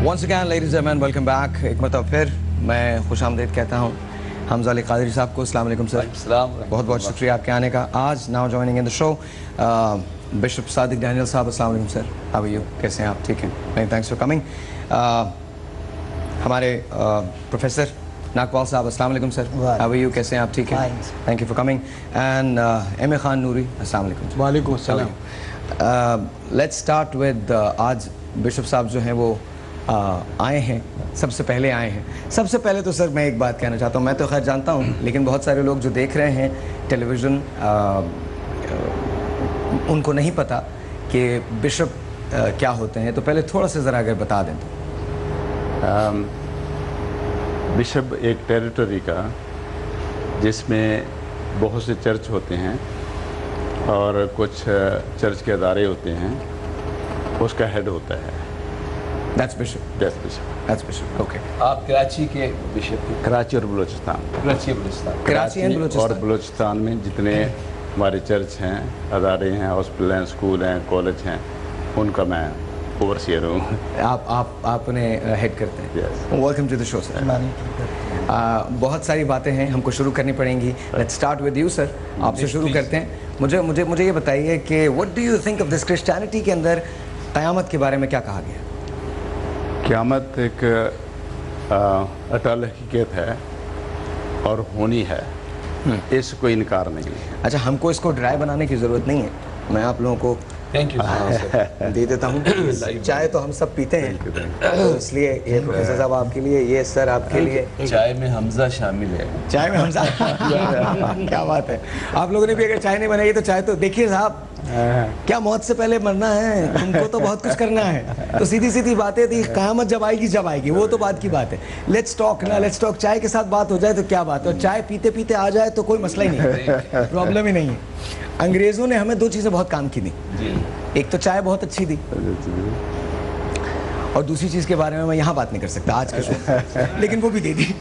Once again, ladies and gentlemen, welcome back. ایک مرتبہ پھر میں خوش آمدید کہتا ہوں حمزہ علی قادری صاحب کو. السلام علیکم سر. بہت بہت شکریہ آپ کے آنے کا. آج ناؤ جوائننگ ان دا شو بشپ صادق ڈینیل صاحب. السلام علیکم سر. How are you? کیسے ہیں آپ؟ ٹھیک ہیں؟ Thanks for coming. ہمارے پروفیسر ناقوال صاحب. السلام علیکم سر. How are you? کیسے ہیں آپ؟ ٹھیک ہیں؟ Thank you for coming. And M A Khan Noori. السلام علیکم. وعلیکم السلام. لیٹس اسٹارٹ ود آج بشپ صاحب جو ہیں وہ آئے ہیں, سب سے پہلے آئے ہیں. سب سے پہلے تو سر میں ایک بات کہنا چاہتا ہوں, میں تو خیر جانتا ہوں لیکن بہت سارے لوگ جو دیکھ رہے ہیں ٹیلی ویژن ان کو نہیں پتہ کہ بشپ کیا ہوتے ہیں, تو پہلے تھوڑا سا ذرا اگر بتا دیں تو. بشپ ایک ٹیریٹری کا جس میں بہت سے چرچ ہوتے ہیں اور کچھ چرچ کے ادارے ہوتے ہیں, اس کا ہیڈ ہوتا ہے. That's bishop. That's bishop. That's bishop. Okay. آپ کراچی کے بشپ. کراچی اور بلوچستان. کراچی اور بلوچستان میں جتنے ہمارے چرچ ہیں, ادارے ہیں, ہاسپٹل ہیں, اسکول ہیں, کالج ہیں, ان کا میں اوورسیئر ہوں. آپ انہیں ہیڈ کرتے ہیں. Yes. ویلکم ٹو دی شو سر. بہت ساری باتیں ہیں, ہم کو شروع کرنی پڑیں گی. Let's start with you sir. آپ سے شروع کرتے ہیں. مجھے یہ بتائیے کہ what do you think of this Christianity کے اندر قیامت کے بارے میں کیا کہا گیا؟ قیامت ایک اٹل حقیقت ہے اور ہونی ہے, اس کو انکار نہیں ہے. اچھا, ہم کو اس کو ڈرائی بنانے کی ضرورت نہیں ہے, میں آپ لوگوں کو دے دیتا ہوں. چائے تو ہم سب پیتے ہیں, اس لیے یہ پروفیسر صاحب آپ کے لیے, یہ سر آپ کے لیے. چائے میں حمزہ شامل ہے. چائے میں حمزہ, کیا بات ہے. آپ لوگوں نے بھی اگر چائے نہیں بنائی تو چائے تو دیکھیے صاحب, کیا موت سے پہلے مرنا ہے, تم کو تو بہت کچھ کرنا ہے. تو سیدھی باتیں تھی, قیامت جب آئے گی وہ تو بات کی بات ہے. لیٹس ٹاک نا, لیٹس ٹاک. چائے کے ساتھ بات ہو جائے تو کیا بات ہے, اور چائے پیتے پیتے آ جائے تو کوئی مسئلہ ہی نہیں ہے, پرابلم ہی نہیں ہے. انگریزوں نے ہمیں دو چیزیں بہت کام کی دی, ایک تو چائے بہت اچھی دی, اور دوسری چیز کے بارے میں یہاں بات نہیں کر سکتا آج کے شو, لیکن وہ بھی دے دی.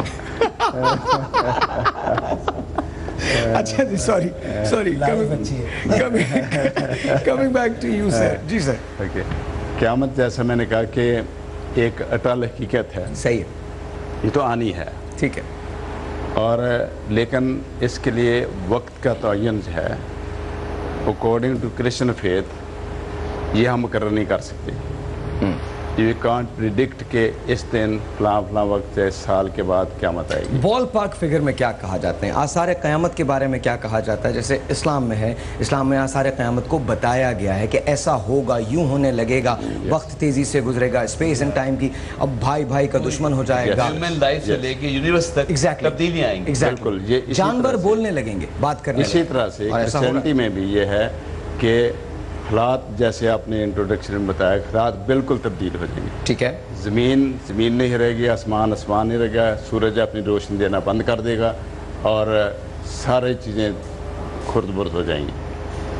اچھا جی, sorry coming back to you sir. جی سر. اوکے, قیامت جیسا میں نے کہا کہ ایک اٹل حقیقت ہے. صحیح ہے, یہ تو آنی ہے. ٹھیک ہے. اور لیکن اس کے لیے وقت کا تعین جو ہے اکارڈنگ ٹو کرسچن فیتھ یہ ہم مقرر نہیں کر سکتے. یو کانٹ پریڈکٹ کہ اس دن فلاں وقت سے سال کے بعد قیامت آئے گی. بال پاک فگر میں کیا کہا جاتے ہیں, آثار قیامت کے بارے میں کیا کہا جاتا ہے؟ جیسے اسلام میں ہے, اسلام میں آثار قیامت کو بتایا گیا ہے کہ ایسا ہوگا, یوں ہونے لگے گا, وقت تیزی سے گزرے گا, اسپیس اینڈ ٹائم کی اب بھائی کا دشمن ہو جائے گا, ہیومن لائف سے لے کے یونیورس تک تبدیلیاں آئیں گی. بالکل, یہ جانور بولنے لگیں گے, بات کرنے لگیں گے. اسی طرح سے کرسچینٹی میں بھی یہ ہے کہ حالات جیسے آپ نے انٹروڈکشن میں بتایا, حالات بالکل تبدیل ہو جائیں گے. ٹھیک ہے. زمین نہیں رہے گی, آسمان نہیں رہے گا, سورج اپنی روشنی دینا بند کر دے گا, اور سارے چیزیں خرد برد ہو جائیں گی,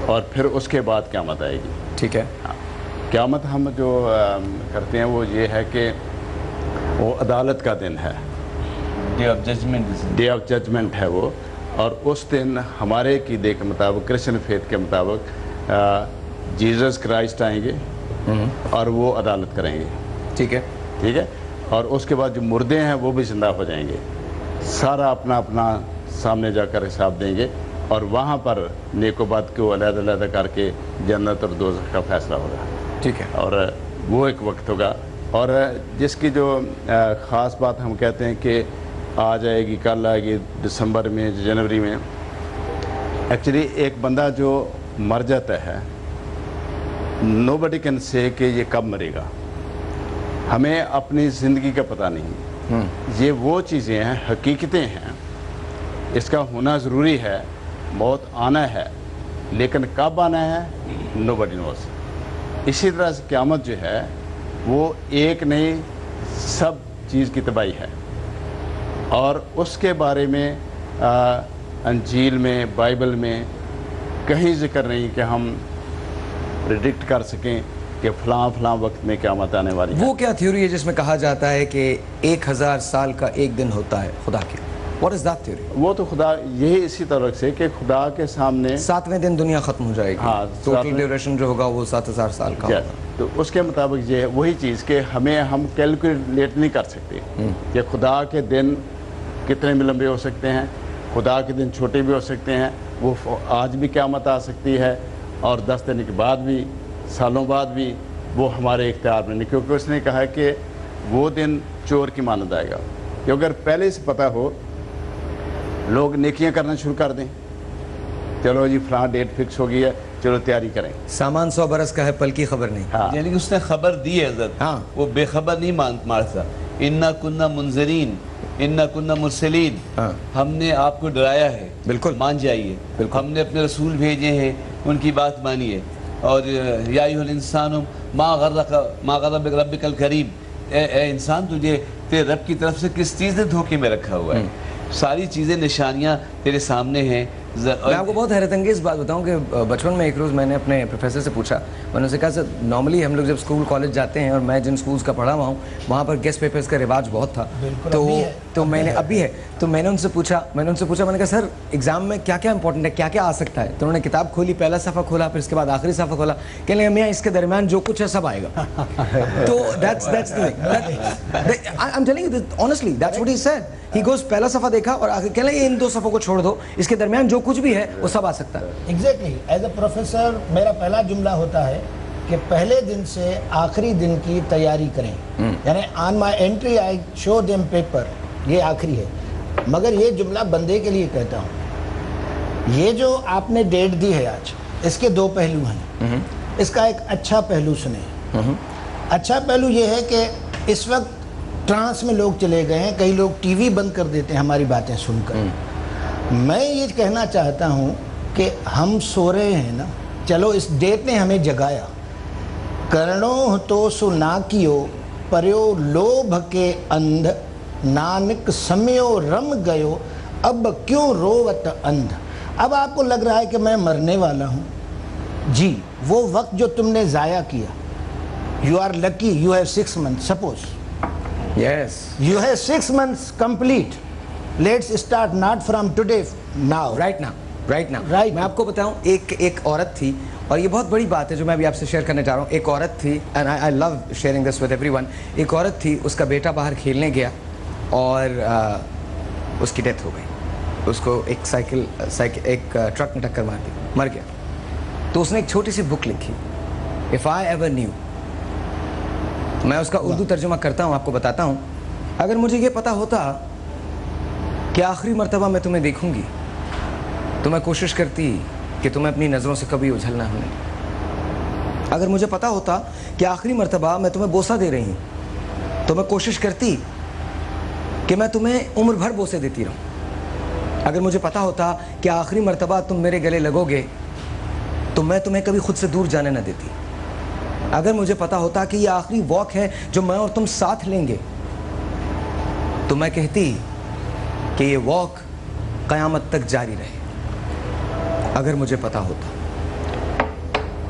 اور پھر اس کے بعد قیامت آئے گی. ٹھیک ہے. قیامت ہم جو کرتے ہیں وہ یہ ہے کہ وہ عدالت کا دن ہے, ڈے آف ججمنٹ ہے وہ, اور اس دن ہمارے عقیدے کے مطابق, کرسچن فیتھ کے مطابق, جیزس کرائسٹ آئیں گے اور وہ عدالت کریں گے. ٹھیک ہے. اور اس کے بعد جو مردے ہیں وہ بھی زندہ ہو جائیں گے, سارا اپنا سامنے جا کر حساب دیں گے, اور وہاں پر نیک و بد کو علیحدہ کر کے جنت اور دوزخ کا فیصلہ ہوگا. ٹھیک ہے. اور وہ ایک وقت ہوگا, اور جس کی جو خاص بات ہم کہتے ہیں کہ آ جائے گی, کل آئے گی, دسمبر میں, جنوری میں. ایکچولی ایک بندہ جو مر جاتا ہے, nobody can say کہ یہ کب مرے گا. ہمیں اپنی زندگی کا پتہ نہیں. یہ وہ چیزیں ہیں, حقیقتیں ہیں, اس کا ہونا ضروری ہے, موت آنا ہے, لیکن کب آنا ہے nobody knows. اسی طرح سے قیامت جو ہے وہ ایک نہیں, سب چیز کی تباہی ہے, اور اس کے بارے میں انجیل میں, بائبل میں کہیں ذکر نہیں کہ ہم پریڈکٹ کر سکیں کہ فلاں وقت میں قیامت آنے والی ہے. وہ کیا تھیوری ہے جس میں کہا جاتا ہے کہ 1000 سال کا ایک دن ہوتا ہے خدا کے؟ What is that theory? وہ تو خدا یہی اسی طرح سے کہ خدا کے سامنے 7ویں دن دنیا ختم ہو جائے گی. ہاں, ٹوٹل ڈیوریشن جو ہوگا وہ 7000 سال کا ہوگا. تو اس کے مطابق یہ وہی چیز کہ ہم کیلکولیٹ نہیں کر سکتے کہ خدا کے دن کتنے بھی لمبے ہو سکتے ہیں, خدا کے دن چھوٹے بھی ہو سکتے ہیں. وہ آج بھی قیامت آ سکتی ہے اور 10 دن کے بعد بھی, سالوں بعد بھی, وہ ہمارے اختیار میں نہیں, کیونکہ اس نے کہا ہے کہ وہ دن چور کی مانند آئے گا. کہ اگر پہلے سے پتہ ہو, لوگ نیکیاں کرنا شروع کر دیں, چلو جی فلاں ڈیٹ فکس ہو گئی ہے, چلو تیاری کریں. سامان 100 برس کا ہے, پل کی خبر نہیں. یعنی کہ اس نے خبر دی ہے حضرت, وہ بے خبر نہیں مارتا. اِنَّا كُنَّا مُنذِرِينَ اِنَّا كُنَّا مُرْسِلِينَ, ہم نے آپ کو ڈرایا ہے, بالکل مان جائیے. ہم نے اپنے رسول بھیجے ہیں, ان کی بات مانیے. اور یا ایھا الانسان ما غرک ربک الکریم, اے انسان تجھے تیرے رب کی طرف سے کس چیز نے دھوکے میں رکھا ہوا ہے. ساری چیزیں نشانیاں تیرے سامنے ہیں. میں آپ کو بہت حیرت انگیز بات بتاؤں کہ بچپن میں ایک روز میں نے اپنے پروفیسر سے پوچھا, میں نے اسے کہا سر نارملی ہم لوگ جب اسکول کالج جاتے ہیں, اور میں جن اسکولس کا پڑھا ہوا ہوں وہاں پر گیسٹ پیپرز کا رواج بہت تھا, تو میں نے ابھی ہے, تو میں نے ان سے پوچھا میں نے کہا سر ایگزام میں کیا کیا امپورٹنٹ ہے, کیا کیا آ سکتا ہے. تو انہوں نے کتاب کھولی, پہلا صفحہ کھولا, پھر اس کے بعد آخری صفحہ کھولا, کہنے لگا میاں اس کے درمیان جو کچھ ہے سب آئے گا. تو that's the thing. I'm telling you this honestly, that's what he said. He goes پہلا صفحہ دیکھا اور آخر کہنے لگا ان 2 صفحوں کو چھوڑ دو, اس کے درمیان جو کچھ بھی ہے وہ سب آ سکتا ہے. ایگزیکٹلی. ایز اے پروفیسر میرا پہلا جملہ ہوتا ہے کہ پہلے دن سے آخری دن کی تیاری کریں. یعنی آن مائی انٹری آئی شو دیم پیپر, یہ آخری ہے. مگر یہ جملہ بندے کے لیے کہتا ہوں, یہ جو آپ نے ڈیٹ دی ہے آج, اس کے 2 پہلو ہیں. اس کا ایک اچھا پہلو سنیں. اچھا پہلو یہ ہے کہ اس وقت ٹرانس میں لوگ چلے گئے ہیں, کئی لوگ ٹی وی بند کر دیتے ہیں ہماری باتیں سن کر. میں یہ کہنا چاہتا ہوں کہ ہم سو رہے ہیں نا, چلو اس ڈیٹ نے ہمیں جگایا. کرنو تو سو نا کیو پریو لوبھ کے اندھ, نانک سمیو رم گیو اب کیوں روت اندھ. اب آپ کو لگ رہا ہے کہ میں مرنے والا ہوں. جی وہ وقت جو تم نے ضائع کیا, you are lucky, you have 6 months, suppose Yes. You have 6 months complete. Let's start not from today, now. Right now. میں آپ کو بتاؤں, ایک عورت تھی, اور یہ بہت بڑی بات ہے جو میں ابھی آپ سے شیئر کرنے جا رہا ہوں. ایک عورت تھی, and I love sharing this with everyone. ایک عورت تھی, اس کا بیٹا باہر کھیلنے گیا اور اس کی ڈیتھ ہو گئی. اس کو ایک ٹرک نے ٹکر مار دی, مر گیا. تو اس نے ایک چھوٹی سی بک لکھی, If I ever knew. میں اس کا اردو ترجمہ کرتا ہوں, آپ کو بتاتا ہوں. اگر مجھے یہ پتا ہوتا کہ آخری مرتبہ میں تمہیں دیکھوں گی تو میں کوشش کرتی کہ تمہیں اپنی نظروں سے کبھی اجھل نہ ہونے. اگر مجھے پتا ہوتا کہ آخری مرتبہ میں تمہیں بوسہ دے رہی ہوں تو میں کوشش کرتی کہ میں تمہیں عمر بھر بوسے دیتی رہوں. اگر مجھے پتا ہوتا کہ آخری مرتبہ تم میرے گلے لگو گے تو میں تمہیں کبھی خود سے دور جانے نہ دیتی. اگر مجھے پتا ہوتا کہ یہ آخری واک ہے جو میں اور تم ساتھ لیں گے تو میں کہتی کہ یہ واک قیامت تک جاری رہے. اگر مجھے پتا ہوتا.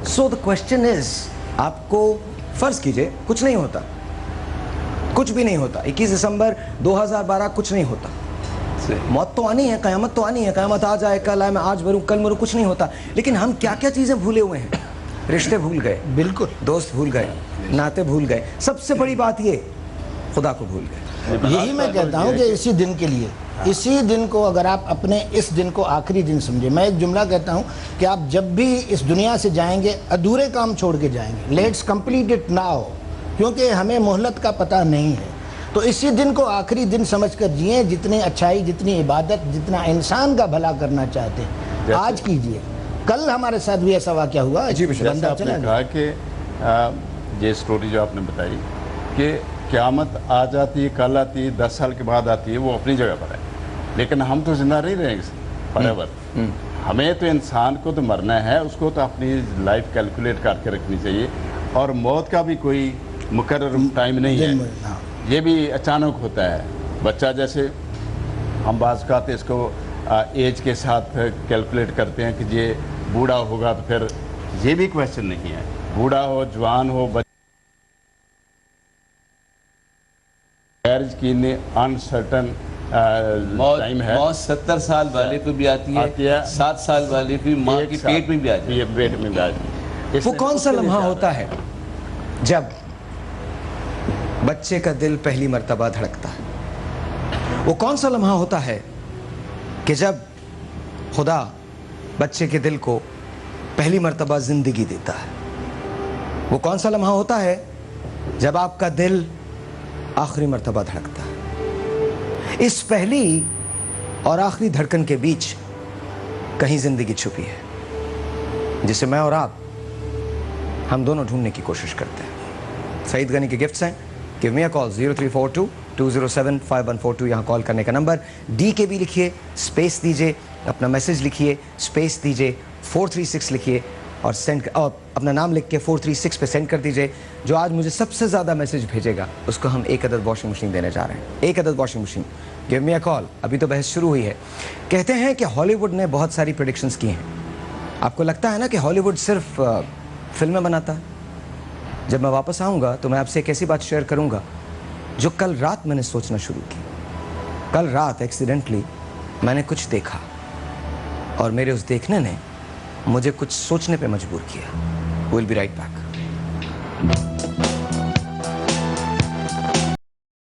سو the question is, آپ کو فرض کیجئے کچھ نہیں ہوتا, کچھ بھی نہیں ہوتا. 21 دسمبر 2012 کچھ نہیں ہوتا. موت تو آنی ہے, قیامت تو آنی ہے, قیامت آ جائے, کل آئے, میں آج مروں, کل مروں, کچھ نہیں ہوتا. لیکن ہم کیا کیا چیزیں بھولے ہوئے ہیں. رشتے بھول گئے, بالکل, دوست بھول گئے, ناطے بھول گئے, سب سے بڑی بات یہ خدا کو بھول گئے. یہی میں کہتا ہوں کہ اسی دن کے لیے, اسی دن کو اگر آپ اپنے اس دن کو آخری دن سمجھیں. میں ایک جملہ کہتا ہوں کہ آپ جب بھی اس دنیا سے جائیں گے ادھورے کام چھوڑ کے جائیں گے. لیٹس کمپلیٹ اٹ ناؤ, کیونکہ ہمیں مہلت کا پتہ نہیں ہے. تو اسی دن کو آخری دن سمجھ کر جئیں. جتنی اچھائی, جتنی عبادت, جتنا انسان کا بھلا کرنا چاہتے ہیں آج کیجئے. کل ہمارے ساتھ بھی ایسا واقعہ ہوا. جیسا آپ نے کہا کہ یہ سٹوری جو آپ نے بتائی کہ قیامت آ جاتی ہے, کل آتی ہے, 10 سال کے بعد آتی ہے, وہ اپنی جگہ پر ہے. لیکن ہم تو زندہ نہیں رہیں گے فار ایور. ہمیں تو انسان کو تو مرنا ہے, اس کو تو اپنی لائف کیلکولیٹ کر کے رکھنی چاہیے. اور موت کا بھی کوئی مقرر ٹائم نہیں ہے, یہ بھی اچانک ہوتا ہے. بچہ جیسے ہم بعض اوقات اس کو ایج کے ساتھ کیلکولیٹ کرتے ہیں کہ یہ بوڑھا ہوگا, تو پھر یہ بھی کویشچن نہیں ہے. بوڑھا ہو, جوان ہو, غیر یقینی, انسرٹن, ٹائم ہے. موت 70 سال والے کو بھی آتی ہے, 7 سال والے کو ماں کے پیٹ میں بھی آتی ہے. پیٹ میں بھی آتی ہے. وہ کون سا لمحہ ہوتا ہے جب بچے کا دل پہلی مرتبہ دھڑکتا ہے؟ وہ کون سا لمحہ ہوتا ہے کہ جب خدا بچے کے دل کو پہلی مرتبہ زندگی دیتا ہے؟ وہ کون سا لمحہ ہوتا ہے جب آپ کا دل آخری مرتبہ دھڑکتا ہے؟ اس پہلی اور آخری دھڑکن کے بیچ کہیں زندگی چھپی ہے جسے میں اور آپ ہم دونوں ڈھونڈنے کی کوشش کرتے ہیں. سعید غنی کے گفٹس ہیں. Give me a call 0342-207-5142 یہاں کال کرنے کا نمبر. ڈی کے بھی لکھیے, سپیس دیجئے, اپنا میسج لکھیے, سپیس دیجئے, 436 لکھیے اور اپنا نام لکھ کے 436 پہ سینڈ کر دیجئے. جو آج مجھے سب سے زیادہ میسج بھیجے گا اس کو ہم 1 عدد واشنگ مشین دینے جا رہے ہیں. 1 عدد washing machine. Give me a call. ابھی تو بحث شروع ہوئی ہے. کہتے ہیں کہ ہالی ووڈ نے بہت ساری پریڈکشنز کی ہیں. آپ کو لگتا ہے نا کہ ہالی ووڈ صرف فلمیں بناتا ہے؟ جب میں واپس آؤں گا تو میں آپ سے ایک ایسی بات شیئر کروں گا جو کل رات میں نے سوچنا شروع کی. کل رات ایکسیڈنٹلی میں نے کچھ دیکھا اور میرے اس دیکھنے نے مجھے کچھ سوچنے پہ مجبور کیا. We'll be right back.